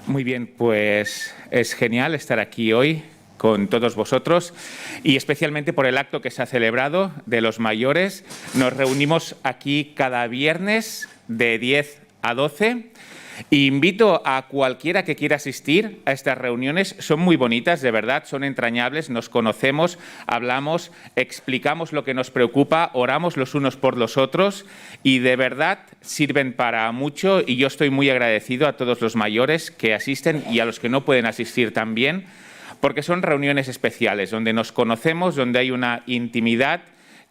Muy bien, pues es genial estar aquí hoy con todos vosotros y especialmente por el acto que se ha celebrado de los mayores. Nos reunimos aquí cada viernes de 10 a 12. Invito a cualquiera que quiera asistir a estas reuniones. Son muy bonitas, de verdad, son entrañables, nos conocemos, hablamos, explicamos lo que nos preocupa, oramos los unos por los otros y de verdad sirven para mucho y yo estoy muy agradecido a todos los mayores que asisten y a los que no pueden asistir también, porque son reuniones especiales donde nos conocemos, donde hay una intimidad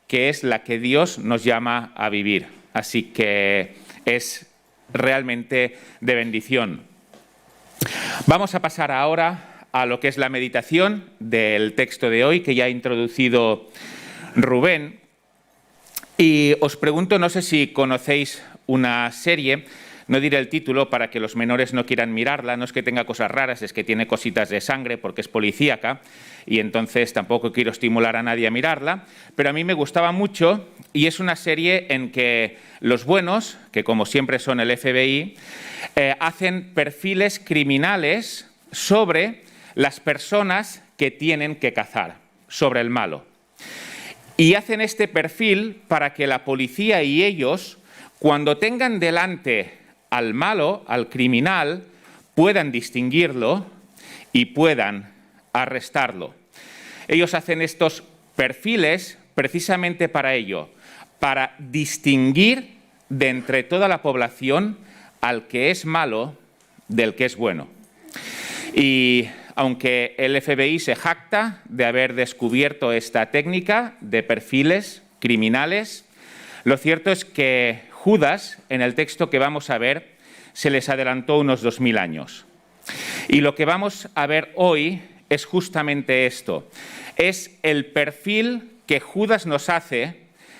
que es la que Dios nos llama a vivir. Así que es realmente de bendición. Vamos a pasar ahora a lo que es la meditación del texto de hoy, que ya ha introducido Rubén. Y os pregunto, no sé si conocéis una serie, no diré el título para que los menores no quieran mirarla, no es que tenga cosas raras, es que tiene cositas de sangre porque es policíaca y entonces tampoco quiero estimular a nadie a mirarla, pero a mí me gustaba mucho y es una serie en que los buenos, que como siempre son el FBI, hacen perfiles criminales sobre las personas que tienen que cazar, sobre el malo. Y hacen este perfil para que la policía y ellos, cuando tengan delante al malo, al criminal, puedan distinguirlo y puedan arrestarlo. Ellos hacen estos perfiles precisamente para ello, para distinguir de entre toda la población al que es malo del que es bueno. Y aunque el FBI se jacta de haber descubierto esta técnica de perfiles criminales, lo cierto es que Judas, en el texto que vamos a ver, se les adelantó unos 2000 años. Y lo que vamos a ver hoy es justamente esto. Es el perfil que Judas nos hace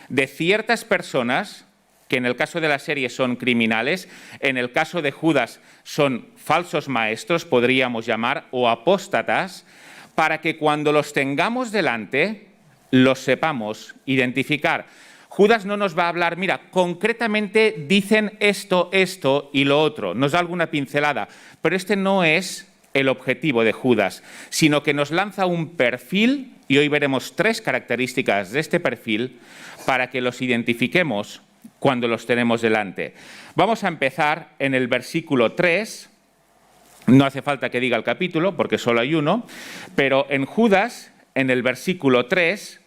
de ciertas personas, que en el caso de la serie son criminales, en el caso de Judas son falsos maestros, podríamos llamar, o apóstatas, para que cuando los tengamos delante, los sepamos identificar. Judas no nos va a hablar, mira, concretamente dicen esto, esto y lo otro, nos da alguna pincelada, pero este no es el objetivo de Judas, sino que nos lanza un perfil, y hoy veremos 3 características de este perfil, para que los identifiquemos cuando los tenemos delante. Vamos a empezar en el versículo 3, no hace falta que diga el capítulo, porque solo hay uno, pero en Judas, en el versículo 3,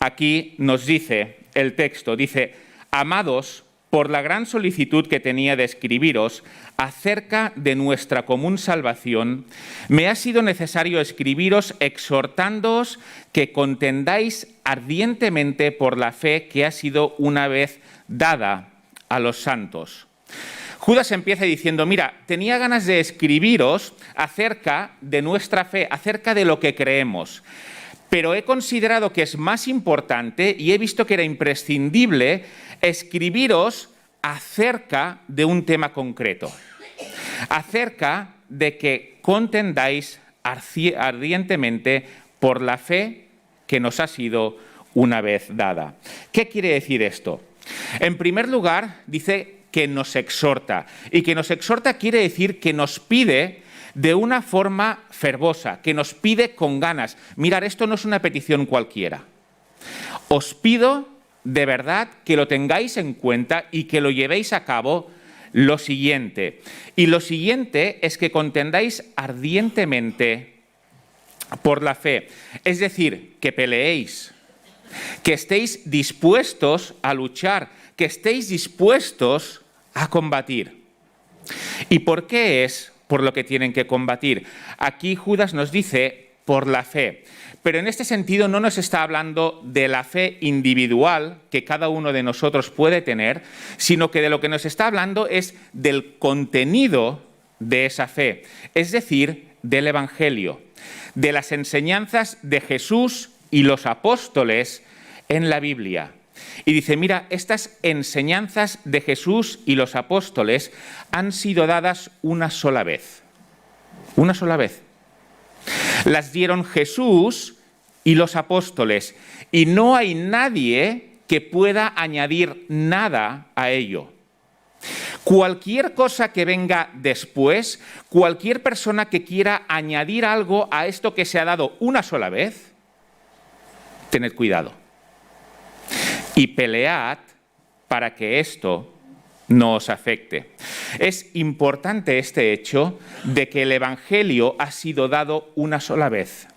aquí nos dice el texto, dice: amados, por la gran solicitud que tenía de escribiros acerca de nuestra común salvación, me ha sido necesario escribiros exhortándoos que contendáis ardientemente por la fe que ha sido una vez dada a los santos. Judas empieza diciendo, mira, tenía ganas de escribiros acerca de nuestra fe, acerca de lo que creemos, pero he considerado que es más importante y he visto que era imprescindible escribiros acerca de un tema concreto, acerca de que contendáis ardientemente por la fe que nos ha sido una vez dada. ¿Qué quiere decir esto? En primer lugar, dice que nos exhorta, y que nos exhorta quiere decir que nos pide de una forma fervosa, que nos pide con ganas. Mirad, esto no es una petición cualquiera. Os pido de verdad que lo tengáis en cuenta y que lo llevéis a cabo lo siguiente. Y lo siguiente es que contendáis ardientemente por la fe. Es decir, que peleéis, que estéis dispuestos a luchar, que estéis dispuestos a combatir. ¿Y por qué es por lo que tienen que combatir? Aquí Judas nos dice por la fe, pero en este sentido no nos está hablando de la fe individual que cada uno de nosotros puede tener, sino que de lo que nos está hablando es del contenido de esa fe, es decir, del Evangelio, de las enseñanzas de Jesús y los apóstoles en la Biblia. Y dice, mira, estas enseñanzas de Jesús y los apóstoles han sido dadas una sola vez. Una sola vez. Las dieron Jesús y los apóstoles. Y no hay nadie que pueda añadir nada a ello. Cualquier cosa que venga después, cualquier persona que quiera añadir algo a esto que se ha dado una sola vez, tened cuidado. Y pelead para que esto no os afecte. Es importante este hecho de que el Evangelio ha sido dado una sola vez.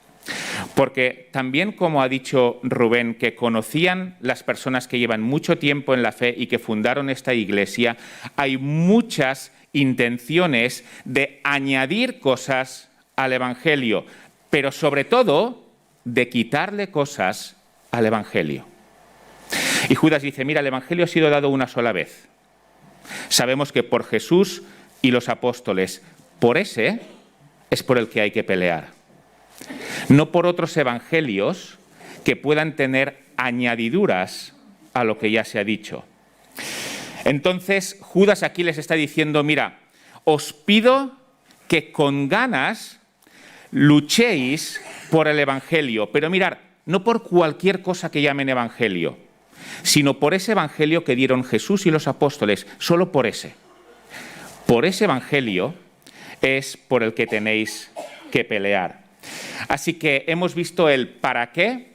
Porque también, como ha dicho Rubén, que conocían las personas que llevan mucho tiempo en la fe y que fundaron esta iglesia, hay muchas intenciones de añadir cosas al Evangelio, pero sobre todo de quitarle cosas al Evangelio. Y Judas dice, mira, el Evangelio ha sido dado una sola vez. Sabemos que por Jesús y los apóstoles, por ese es por el que hay que pelear. No por otros evangelios que puedan tener añadiduras a lo que ya se ha dicho. Entonces, Judas aquí les está diciendo, mira, os pido que con ganas luchéis por el evangelio, pero mirad, no por cualquier cosa que llamen evangelio, sino por ese evangelio que dieron Jesús y los apóstoles, solo por ese. Por ese evangelio es por el que tenéis que pelear. Así que hemos visto el para qué.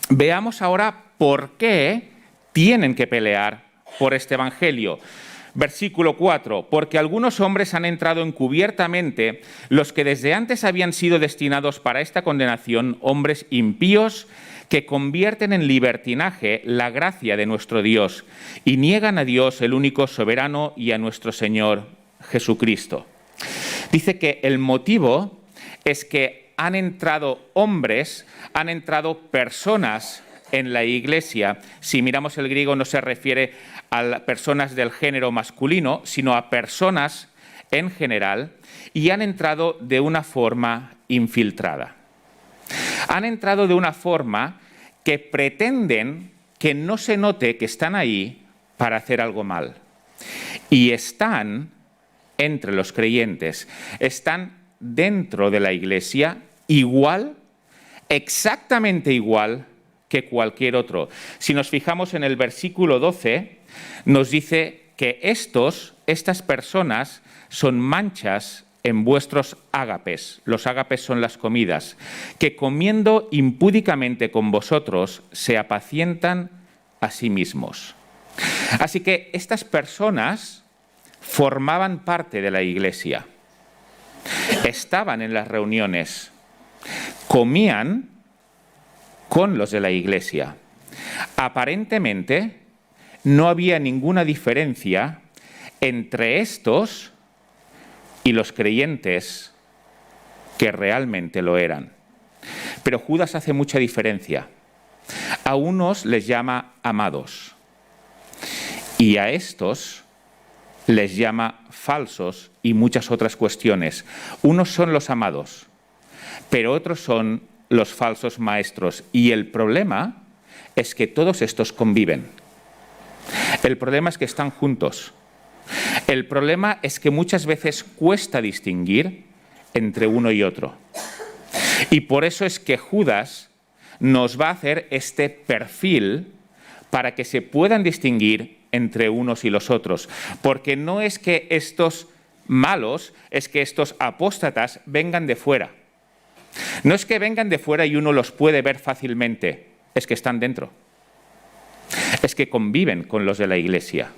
Veamos ahora por qué tienen que pelear por este evangelio. Versículo 4. Porque algunos hombres han entrado encubiertamente, los que desde antes habían sido destinados para esta condenación, hombres impíos que convierten en libertinaje la gracia de nuestro Dios y niegan a Dios, el único soberano, y a nuestro Señor Jesucristo. Dice que el motivo es que han entrado hombres, han entrado personas en la iglesia. Si miramos el griego, no se refiere a personas del género masculino, sino a personas en general, y han entrado de una forma infiltrada. Han entrado de una forma que pretenden que no se note que están ahí para hacer algo mal. Y están entre los creyentes, están dentro de la iglesia igual, exactamente igual que cualquier otro. Si nos fijamos en el versículo 12, nos dice que estas personas son manchas en vuestros ágapes. Los ágapes son las comidas, que comiendo impúdicamente con vosotros se apacientan a sí mismos. Así que estas personas formaban parte de la iglesia, estaban en las reuniones, comían con los de la iglesia. Aparentemente no había ninguna diferencia entre estos y los creyentes que realmente lo eran. Pero Judas hace mucha diferencia. A unos les llama amados y a estos les llama falsos y muchas otras cuestiones. Unos son los amados, pero otros son los falsos maestros. Y el problema es que todos estos conviven. El problema es que están juntos. El problema es que muchas veces cuesta distinguir entre uno y otro. Y por eso es que Judas nos va a hacer este perfil para que se puedan distinguir entre unos y los otros. Porque no es que estos malos, es que estos apóstatas vengan de fuera. No es que vengan de fuera y uno los puede ver fácilmente, es que están dentro. Es que conviven con los de la iglesia.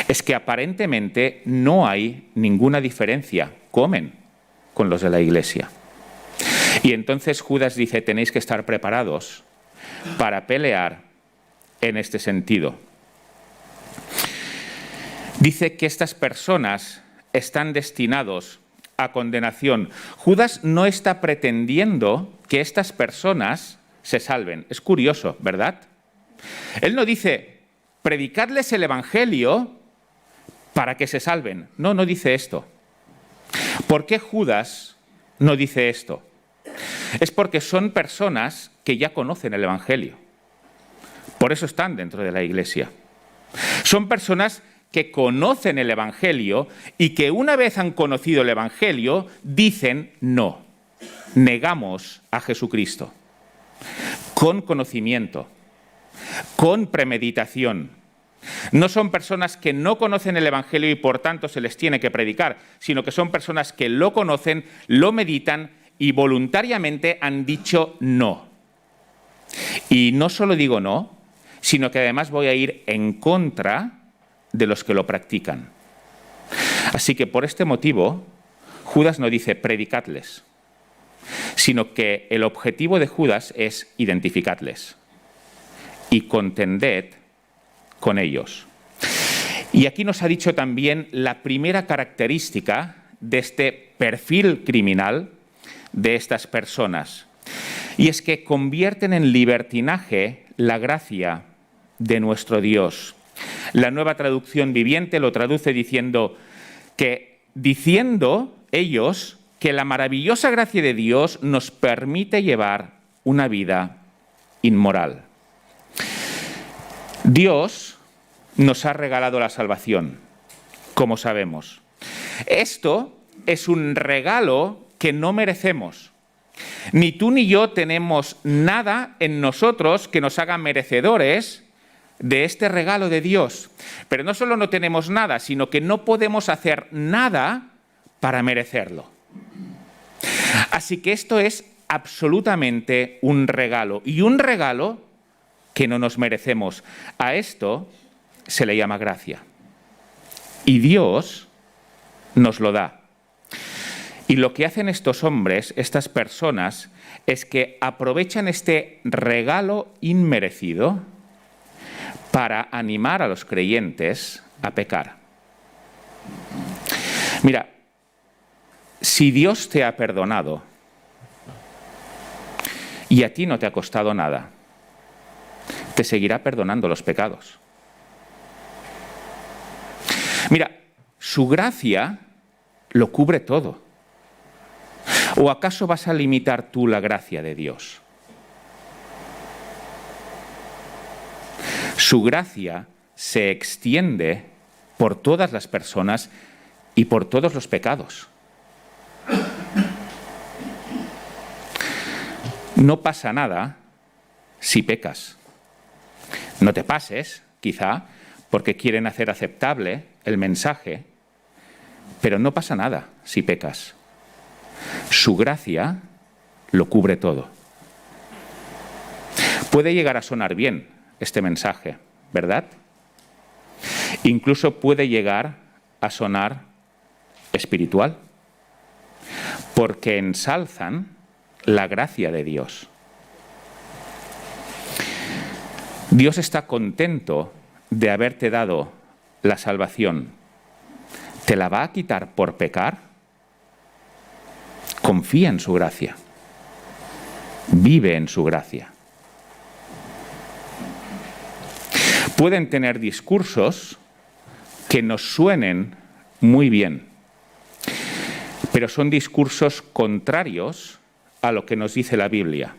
Es que aparentemente no hay ninguna diferencia, comen con los de la iglesia. Y entonces Judas dice, tenéis que estar preparados para pelear en este sentido. Dice que estas personas están destinados a condenación. Judas no está pretendiendo que estas personas se salven. Es curioso, ¿verdad? Él no dice, predicadles el evangelio para que se salven. No, no dice esto. ¿Por qué Judas no dice esto? Es porque son personas que ya conocen el evangelio. Por eso están dentro de la iglesia. Son personas que conocen el evangelio y que una vez han conocido el evangelio dicen no, negamos a Jesucristo. Con conocimiento, con premeditación, No son personas que no conocen el Evangelio y por tanto se les tiene que predicar, sino que son personas que lo conocen, lo meditan y voluntariamente han dicho no. Y no solo digo no, sino que además voy a ir en contra de los que lo practican. Así que por este motivo, Judas no dice predicadles, sino que el objetivo de Judas es identificadles y contended con ellos. Y aquí nos ha dicho también la primera característica de este perfil criminal de estas personas, y es que convierten en libertinaje la gracia de nuestro Dios. La Nueva Traducción Viviente lo traduce diciendo ellos que la maravillosa gracia de Dios nos permite llevar una vida inmoral. Dios nos ha regalado la salvación, como sabemos. Esto es un regalo que no merecemos. Ni tú ni yo tenemos nada en nosotros que nos haga merecedores de este regalo de Dios. Pero no solo no tenemos nada, sino que no podemos hacer nada para merecerlo. Así que esto es absolutamente un regalo, y un regalo que no nos merecemos. A esto se le llama gracia. Y Dios nos lo da. Y lo que hacen estos hombres, estas personas, es que aprovechan este regalo inmerecido para animar a los creyentes a pecar. Mira, si Dios te ha perdonado y a ti no te ha costado nada, te seguirá perdonando los pecados. Mira, su gracia lo cubre todo. ¿O acaso vas a limitar tú la gracia de Dios? Su gracia se extiende por todas las personas y por todos los pecados. No pasa nada si pecas. No te pases, quizá, porque quieren hacer aceptable el mensaje, pero no pasa nada si pecas. Su gracia lo cubre todo. Puede llegar a sonar bien este mensaje, ¿verdad? Incluso puede llegar a sonar espiritual, porque ensalzan la gracia de Dios. Dios está contento de haberte dado la salvación. ¿Te la va a quitar por pecar? Confía en su gracia. Vive en su gracia. Pueden tener discursos que nos suenen muy bien, pero son discursos contrarios a lo que nos dice la Biblia.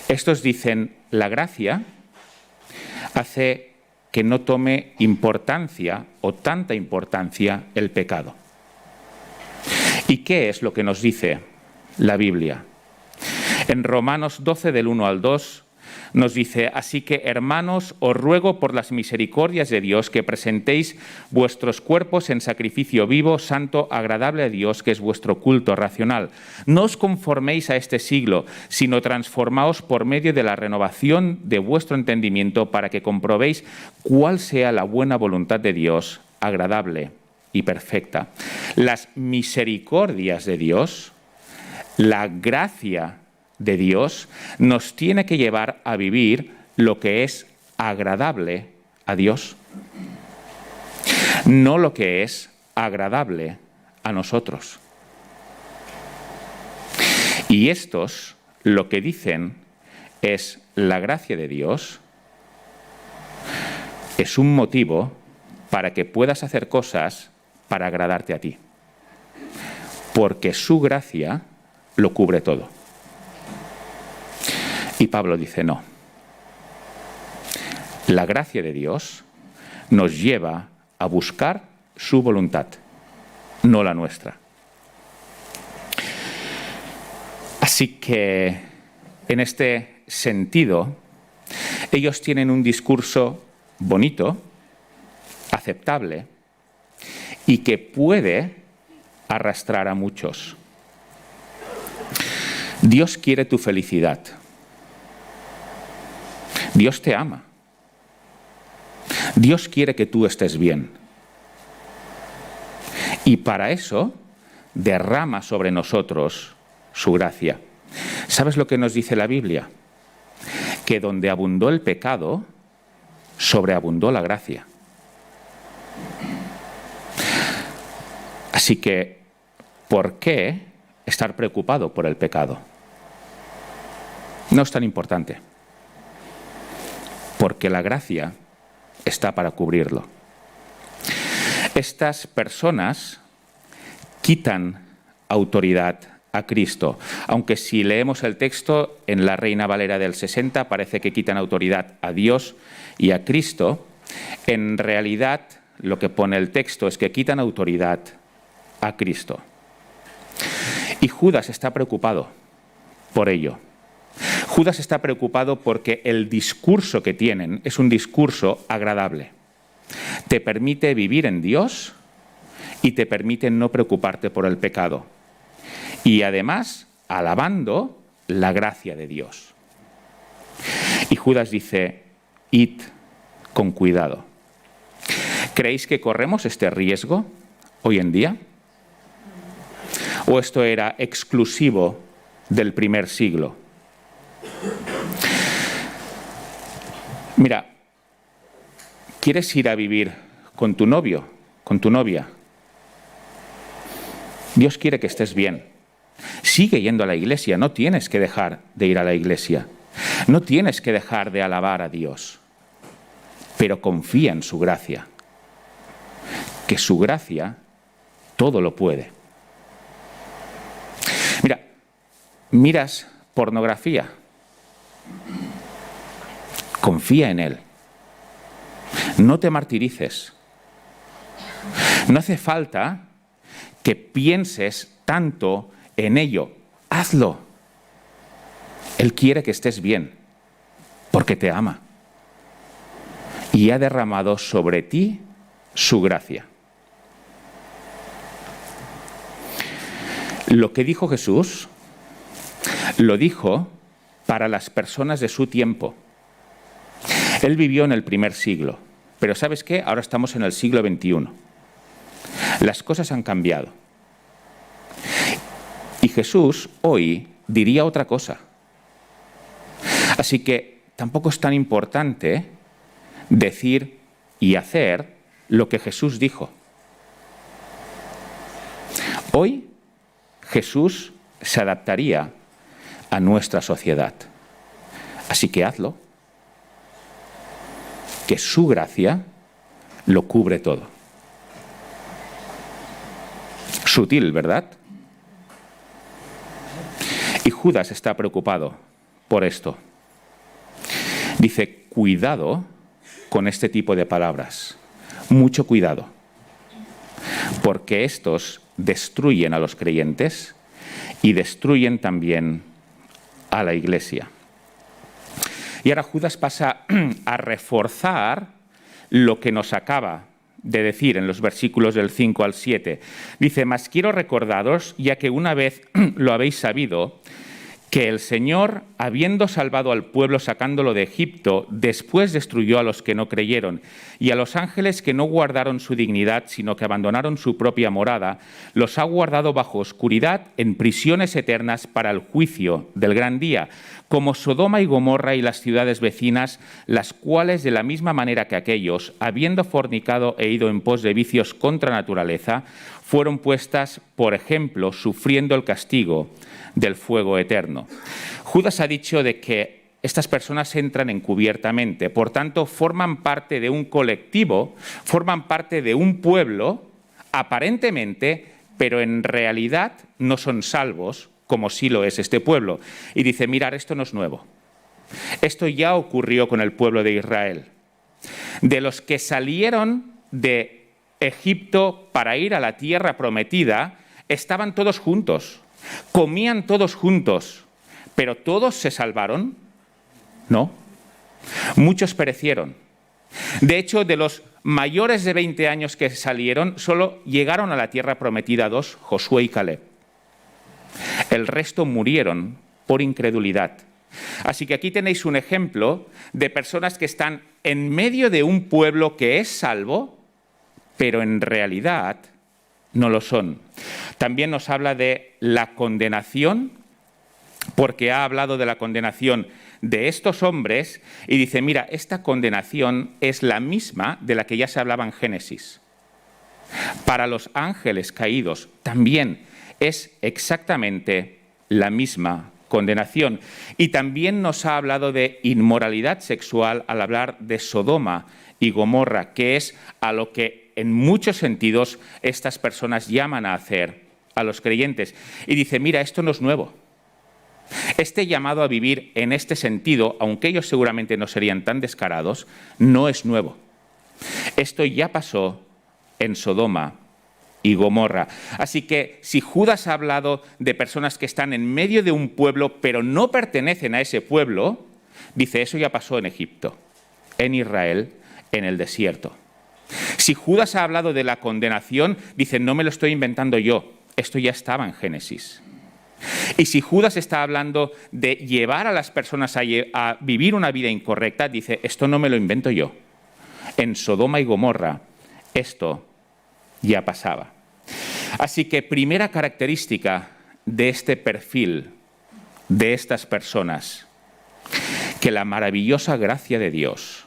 Estos dicen, la gracia hace que no tome importancia o tanta importancia el pecado. ¿Y qué es lo que nos dice la Biblia? En Romanos 12, del 1 al 2, nos dice, así que, hermanos, os ruego por las misericordias de Dios que presentéis vuestros cuerpos en sacrificio vivo, santo, agradable a Dios, que es vuestro culto racional. No os conforméis a este siglo, sino transformaos por medio de la renovación de vuestro entendimiento para que comprobéis cuál sea la buena voluntad de Dios, agradable y perfecta. Las misericordias de Dios, la gracia de Dios, nos tiene que llevar a vivir lo que es agradable a Dios, no lo que es agradable a nosotros. Y estos lo que dicen es, la gracia de Dios es un motivo para que puedas hacer cosas para agradarte a ti, porque su gracia lo cubre todo. Y Pablo dice, no. La gracia de Dios nos lleva a buscar su voluntad, no la nuestra. Así que, en este sentido, ellos tienen un discurso bonito, aceptable y que puede arrastrar a muchos. Dios quiere tu felicidad. Dios te ama. Dios quiere que tú estés bien. Y para eso derrama sobre nosotros su gracia. ¿Sabes lo que nos dice la Biblia? Que donde abundó el pecado, sobreabundó la gracia. Así que, ¿por qué estar preocupado por el pecado? No es tan importante, porque la gracia está para cubrirlo. Estas personas quitan autoridad a Cristo, aunque si leemos el texto en la Reina Valera del 60 parece que quitan autoridad a Dios y a Cristo. En realidad lo que pone el texto es que quitan autoridad a Cristo. Y Judas está preocupado por ello. Judas está preocupado porque el discurso que tienen es un discurso agradable. Te permite vivir en Dios y te permite no preocuparte por el pecado. Y además, alabando la gracia de Dios. Y Judas dice, id con cuidado. ¿Creéis que corremos este riesgo hoy en día? ¿O esto era exclusivo del primer siglo? Mira, ¿quieres ir a vivir con tu novio, con tu novia? Dios quiere que estés bien. Sigue yendo a la iglesia, no tienes que dejar de ir a la iglesia. No tienes que dejar de alabar a Dios. Pero confía en su gracia. Que su gracia todo lo puede. Mira, miras pornografía. Confía en Él. No te martirices. No hace falta que pienses tanto en ello. Hazlo. Él quiere que estés bien, porque te ama. Y ha derramado sobre ti su gracia. Lo que dijo Jesús, lo dijo para las personas de su tiempo. Él vivió en el primer siglo, pero ¿sabes qué? Ahora estamos en el siglo XXI. Las cosas han cambiado. Y Jesús hoy diría otra cosa. Así que tampoco es tan importante decir y hacer lo que Jesús dijo. Hoy Jesús se adaptaría a nuestra sociedad. Así que hazlo. Que su gracia lo cubre todo. Sutil, ¿verdad? Y Judas está preocupado por esto. Dice, cuidado con este tipo de palabras. Mucho cuidado. Porque estos destruyen a los creyentes y destruyen también a la iglesia. Y ahora Judas pasa a reforzar lo que nos acaba de decir en los versículos del 5 al 7. Dice, mas quiero recordaros, ya que una vez lo habéis sabido, que el Señor, habiendo salvado al pueblo sacándolo de Egipto, después destruyó a los que no creyeron, y a los ángeles que no guardaron su dignidad, sino que abandonaron su propia morada, los ha guardado bajo oscuridad en prisiones eternas para el juicio del gran día, como Sodoma y Gomorra y las ciudades vecinas, las cuales de la misma manera que aquellos, habiendo fornicado e ido en pos de vicios contra naturaleza, fueron puestas, por ejemplo, sufriendo el castigo del fuego eterno. Judas ha dicho de que estas personas entran encubiertamente, por tanto forman parte de un colectivo, forman parte de un pueblo, aparentemente, pero en realidad no son salvos, como sí lo es este pueblo. Y dice, mirad, esto no es nuevo. Esto ya ocurrió con el pueblo de Israel. De los que salieron de Egipto para ir a la tierra prometida, estaban todos juntos. Comían todos juntos, pero ¿todos se salvaron? No. Muchos perecieron. De hecho, de los mayores de 20 años que salieron, solo llegaron a la tierra prometida 2, Josué y Caleb. El resto murieron por incredulidad. Así que aquí tenéis un ejemplo de personas que están en medio de un pueblo que es salvo, pero en realidad no lo son. También nos habla de la condenación, porque ha hablado de la condenación de estos hombres y dice, mira, esta condenación es la misma de la que ya se hablaba en Génesis. Para los ángeles caídos también es exactamente la misma condenación. Y también nos ha hablado de inmoralidad sexual al hablar de Sodoma y Gomorra, que es a lo que en muchos sentidos estas personas llaman a hacer a los creyentes. Y dice, mira, esto no es nuevo. Este llamado a vivir en este sentido, aunque ellos seguramente no serían tan descarados, no es nuevo. Esto ya pasó en Sodoma y Gomorra. Así que si Judas ha hablado de personas que están en medio de un pueblo, pero no pertenecen a ese pueblo, dice, eso ya pasó en Egipto, en Israel, en el desierto. Si Judas ha hablado de la condenación, dice, no me lo estoy inventando yo, esto ya estaba en Génesis. Y si Judas está hablando de llevar a las personas a vivir una vida incorrecta, dice, esto no me lo invento yo. En Sodoma y Gomorra, esto ya pasaba. Así que primera característica de este perfil, de estas personas, que la maravillosa gracia de Dios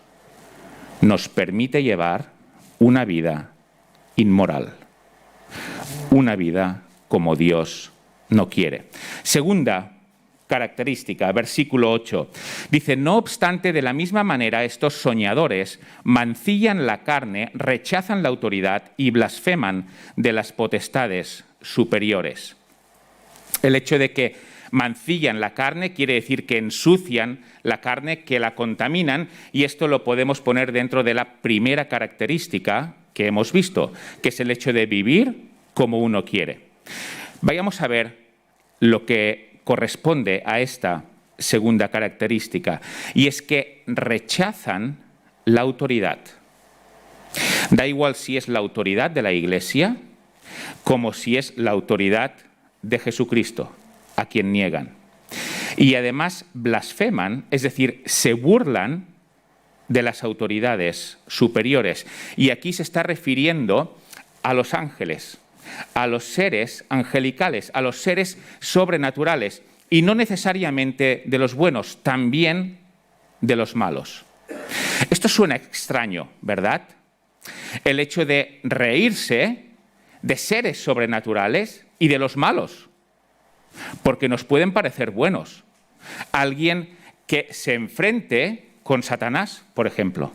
nos permite llevar una vida inmoral, una vida como Dios no quiere. Segunda característica, versículo 8, dice, no obstante, de la misma manera estos soñadores mancillan la carne, rechazan la autoridad y blasfeman de las potestades superiores. El hecho de que mancillan la carne quiere decir que ensucian la carne, que la contaminan, y esto lo podemos poner dentro de la primera característica que hemos visto, que es el hecho de vivir como uno quiere. Vayamos a ver lo que corresponde a esta segunda característica, y es que rechazan la autoridad. Da igual si es la autoridad de la Iglesia como si es la autoridad de Jesucristo, a quien niegan. Y además blasfeman, es decir, se burlan de las autoridades superiores. Y aquí se está refiriendo a los ángeles, a los seres angelicales, a los seres sobrenaturales, y no necesariamente de los buenos, también de los malos. Esto suena extraño, ¿verdad? El hecho de reírse de seres sobrenaturales y de los malos, porque nos pueden parecer buenos. Alguien que se enfrente con Satanás, por ejemplo.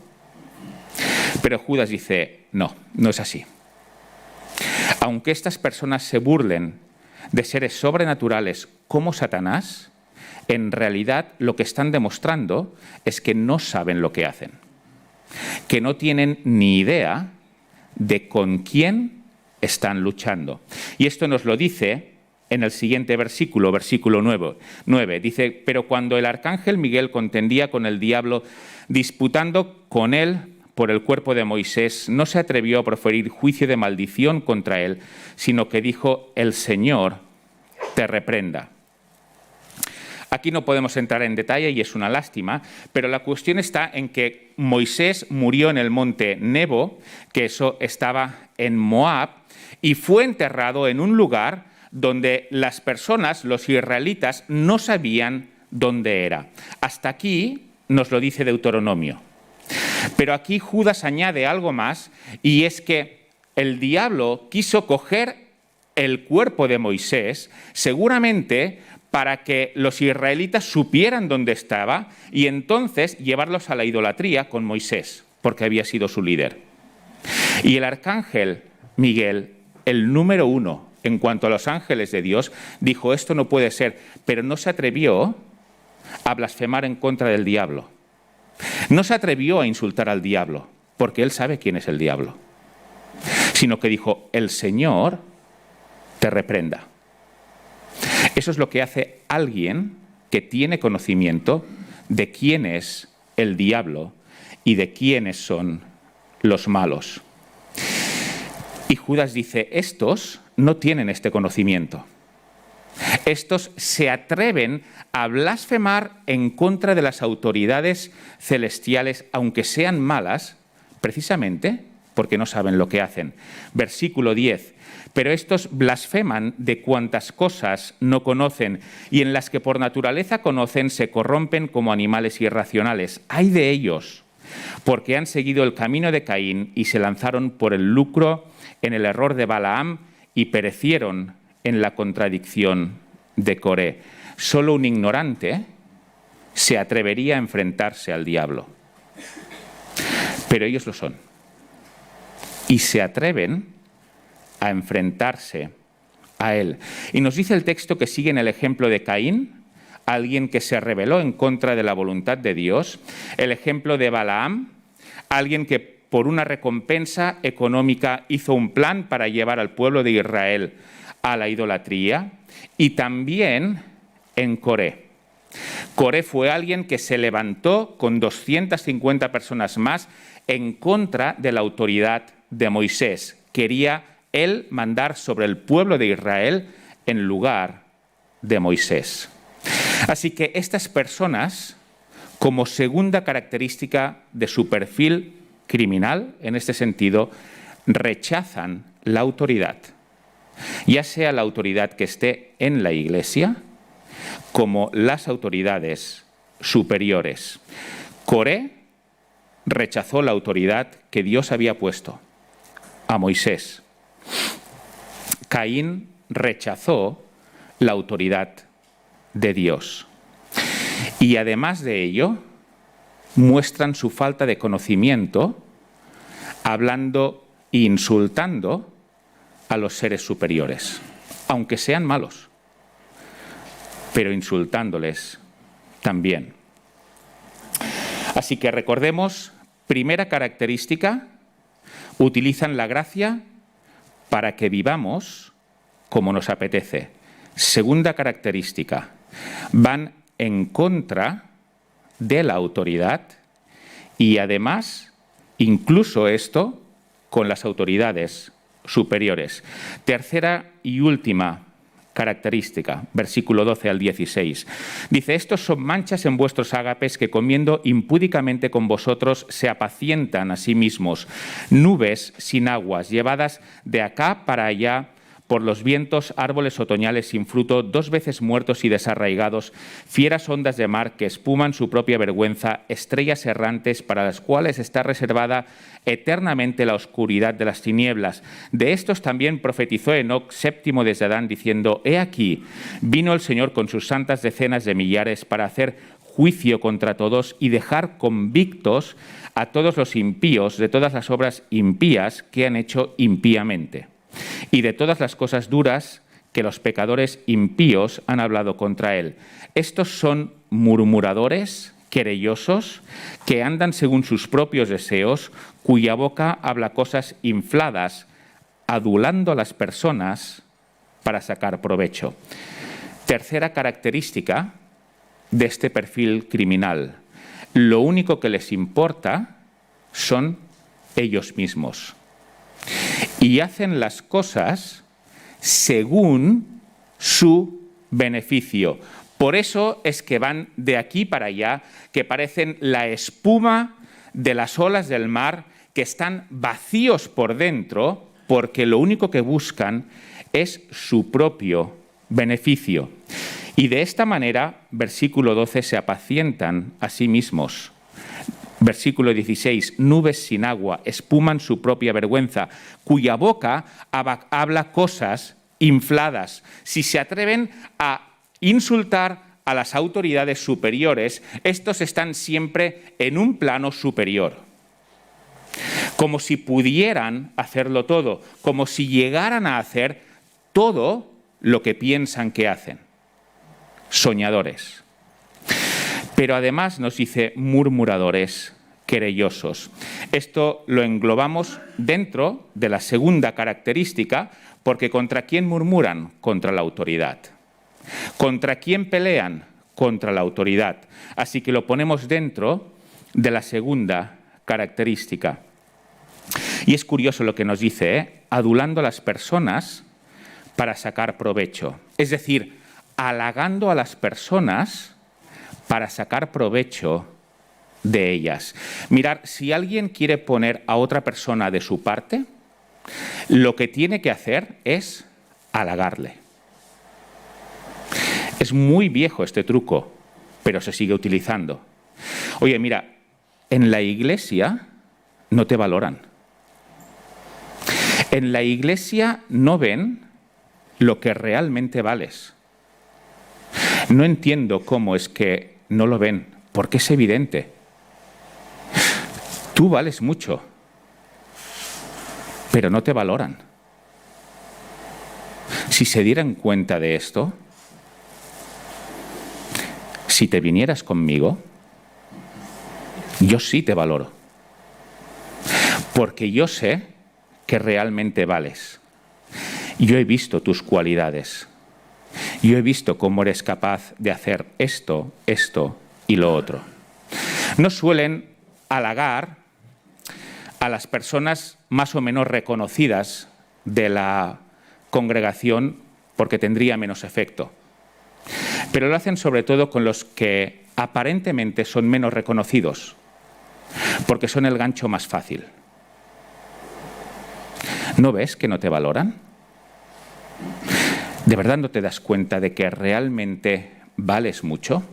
Pero Judas dice, no, no es así. Aunque estas personas se burlen de seres sobrenaturales como Satanás, en realidad lo que están demostrando es que no saben lo que hacen, que no tienen ni idea de con quién están luchando. Y esto nos lo dice en el siguiente versículo, versículo 9. Dice, pero cuando el arcángel Miguel contendía con el diablo, disputando con él por el cuerpo de Moisés, no se atrevió a proferir juicio de maldición contra él, sino que dijo, el Señor te reprenda. Aquí no podemos entrar en detalle y es una lástima, pero la cuestión está en que Moisés murió en el monte Nebo, que eso estaba en Moab, y fue enterrado en un lugar donde las personas, los israelitas, no sabían dónde era. Hasta aquí nos lo dice Deuteronomio. Pero aquí Judas añade algo más, y es que el diablo quiso coger el cuerpo de Moisés, seguramente para que los israelitas supieran dónde estaba y entonces llevarlos a la idolatría con Moisés, porque había sido su líder. Y el arcángel Miguel, el número 1 en cuanto a los ángeles de Dios, dijo, esto no puede ser, pero no se atrevió a blasfemar en contra del diablo. No se atrevió a insultar al diablo, porque él sabe quién es el diablo, sino que dijo, el Señor te reprenda. Eso es lo que hace alguien que tiene conocimiento de quién es el diablo y de quiénes son los malos. Y Judas dice, estos no tienen este conocimiento. Estos se atreven a blasfemar en contra de las autoridades celestiales, aunque sean malas, precisamente porque no saben lo que hacen. Versículo 10. Pero estos blasfeman de cuantas cosas no conocen y en las que por naturaleza conocen se corrompen como animales irracionales. ¡Ay de ellos! Porque han seguido el camino de Caín y se lanzaron por el lucro en el error de Balaam y perecieron en la contradicción de Coré. Solo un ignorante se atrevería a enfrentarse al diablo. Pero ellos lo son. Y se atreven a enfrentarse a él. Y nos dice el texto que sigue en el ejemplo de Caín, alguien que se rebeló en contra de la voluntad de Dios, el ejemplo de Balaam, alguien que por una recompensa económica hizo un plan para llevar al pueblo de Israel a la idolatría, y también en Coré. Coré fue alguien que se levantó con 250 personas más en contra de la autoridad de Moisés. Quería él mandar sobre el pueblo de Israel en lugar de Moisés. Así que estas personas, como segunda característica de su perfil criminal, en este sentido, rechazan la autoridad, ya sea la autoridad que esté en la Iglesia, como las autoridades superiores. Coré rechazó la autoridad que Dios había puesto a Moisés. Caín rechazó la autoridad de Dios. Y además de ello, muestran su falta de conocimiento hablando e insultando a los seres superiores, aunque sean malos, pero insultándoles también. Así que recordemos, primera característica, utilizan la gracia para que vivamos como nos apetece. Segunda característica, van en contra de la autoridad y además, incluso esto, con las autoridades superiores. Tercera y última característica, versículo 12 al 16. Dice, estos son manchas en vuestros ágapes que comiendo impúdicamente con vosotros se apacientan a sí mismos, nubes sin aguas, llevadas de acá para allá por los vientos, árboles otoñales sin fruto, 2 veces muertos y desarraigados, fieras ondas de mar que espuman su propia vergüenza, estrellas errantes para las cuales está reservada eternamente la oscuridad de las tinieblas. De estos también profetizó Enoc, séptimo desde Adán, diciendo, he aquí, vino el Señor con sus santas decenas de millares para hacer juicio contra todos y dejar convictos a todos los impíos de todas las obras impías que han hecho impíamente, y de todas las cosas duras que los pecadores impíos han hablado contra él. Estos son murmuradores, querellosos, que andan según sus propios deseos, cuya boca habla cosas infladas, adulando a las personas para sacar provecho. Tercera característica de este perfil criminal. Lo único que les importa son ellos mismos. Y hacen las cosas según su beneficio. Por eso es que van de aquí para allá, que parecen la espuma de las olas del mar, que están vacíos por dentro, porque lo único que buscan es su propio beneficio. Y de esta manera, versículo 12, se apacientan a sí mismos. Versículo 16, nubes sin agua, espuman su propia vergüenza, cuya boca habla cosas infladas. Si se atreven a insultar a las autoridades superiores, estos están siempre en un plano superior. Como si pudieran hacerlo todo, como si llegaran a hacer todo lo que piensan que hacen. Soñadores. Pero además nos dice murmuradores, querellosos. Esto lo englobamos dentro de la segunda característica, porque ¿contra quién murmuran? Contra la autoridad. ¿Contra quién pelean? Contra la autoridad. Así que lo ponemos dentro de la segunda característica. Y es curioso lo que nos dice, ¿eh? Adulando a las personas para sacar provecho. Es decir, halagando a las personas para sacar provecho de ellas. Mirad, si alguien quiere poner a otra persona de su parte, lo que tiene que hacer es halagarle. Es muy viejo este truco, pero se sigue utilizando. Oye, mira, en la iglesia no te valoran. En la iglesia no ven lo que realmente vales. No entiendo cómo es que no lo ven, porque es evidente. Tú vales mucho, pero no te valoran. Si se dieran cuenta de esto, si te vinieras conmigo, yo sí te valoro. Porque yo sé que realmente vales. Yo he visto tus cualidades. Yo he visto cómo eres capaz de hacer esto, esto y lo otro. No suelen halagar a las personas más o menos reconocidas de la congregación porque tendría menos efecto. Pero lo hacen sobre todo con los que aparentemente son menos reconocidos, porque son el gancho más fácil. ¿No ves que no te valoran? ¿De verdad no te das cuenta de que realmente vales mucho?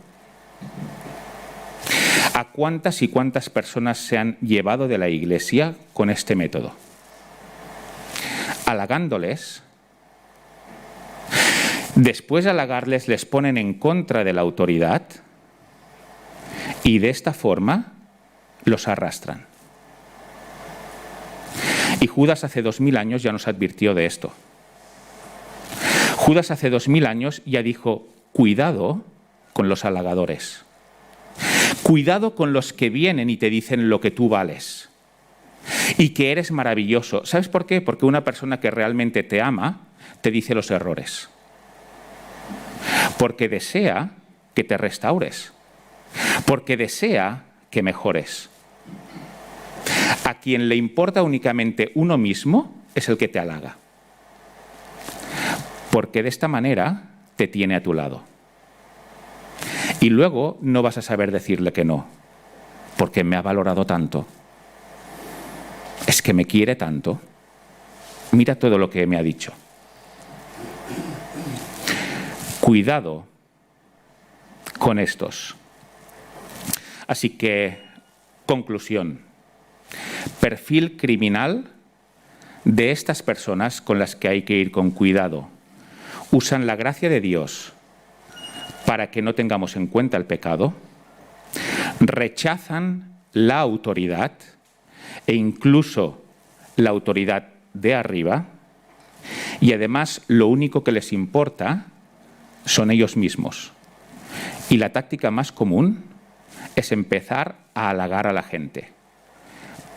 ¿A cuántas y cuántas personas se han llevado de la iglesia con este método? Halagándoles. Después de halagarles les ponen en contra de la autoridad y de esta forma los arrastran. Y Judas hace 2000 años ya nos advirtió de esto. Judas hace 2000 años ya dijo, cuidado con los halagadores. Cuidado con los que vienen y te dicen lo que tú vales y que eres maravilloso. ¿Sabes por qué? Porque una persona que realmente te ama te dice los errores. Porque desea que te restaures. Porque desea que mejores. A quien le importa únicamente uno mismo es el que te halaga. Porque de esta manera te tiene a tu lado. Y luego no vas a saber decirle que no, porque me ha valorado tanto. Es que me quiere tanto. Mira todo lo que me ha dicho. Cuidado con estos. Así que, conclusión. Perfil criminal de estas personas con las que hay que ir con cuidado. Usan la gracia de Dios para que no tengamos en cuenta el pecado, rechazan la autoridad e incluso la autoridad de arriba, y además lo único que les importa son ellos mismos. Y la táctica más común es empezar a halagar a la gente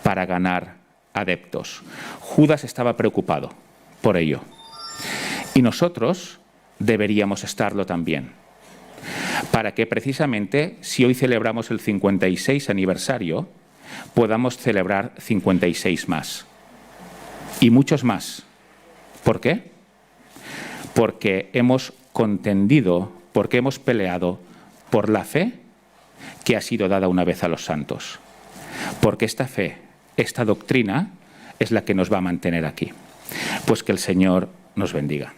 para ganar adeptos. Judas estaba preocupado por ello. Y nosotros deberíamos estarlo también. Para que precisamente, si hoy celebramos el 56 aniversario, podamos celebrar 56 más. Y muchos más. ¿Por qué? Porque hemos contendido, porque hemos peleado por la fe que ha sido dada una vez a los santos. Porque esta fe, esta doctrina, es la que nos va a mantener aquí. Pues que el Señor nos bendiga.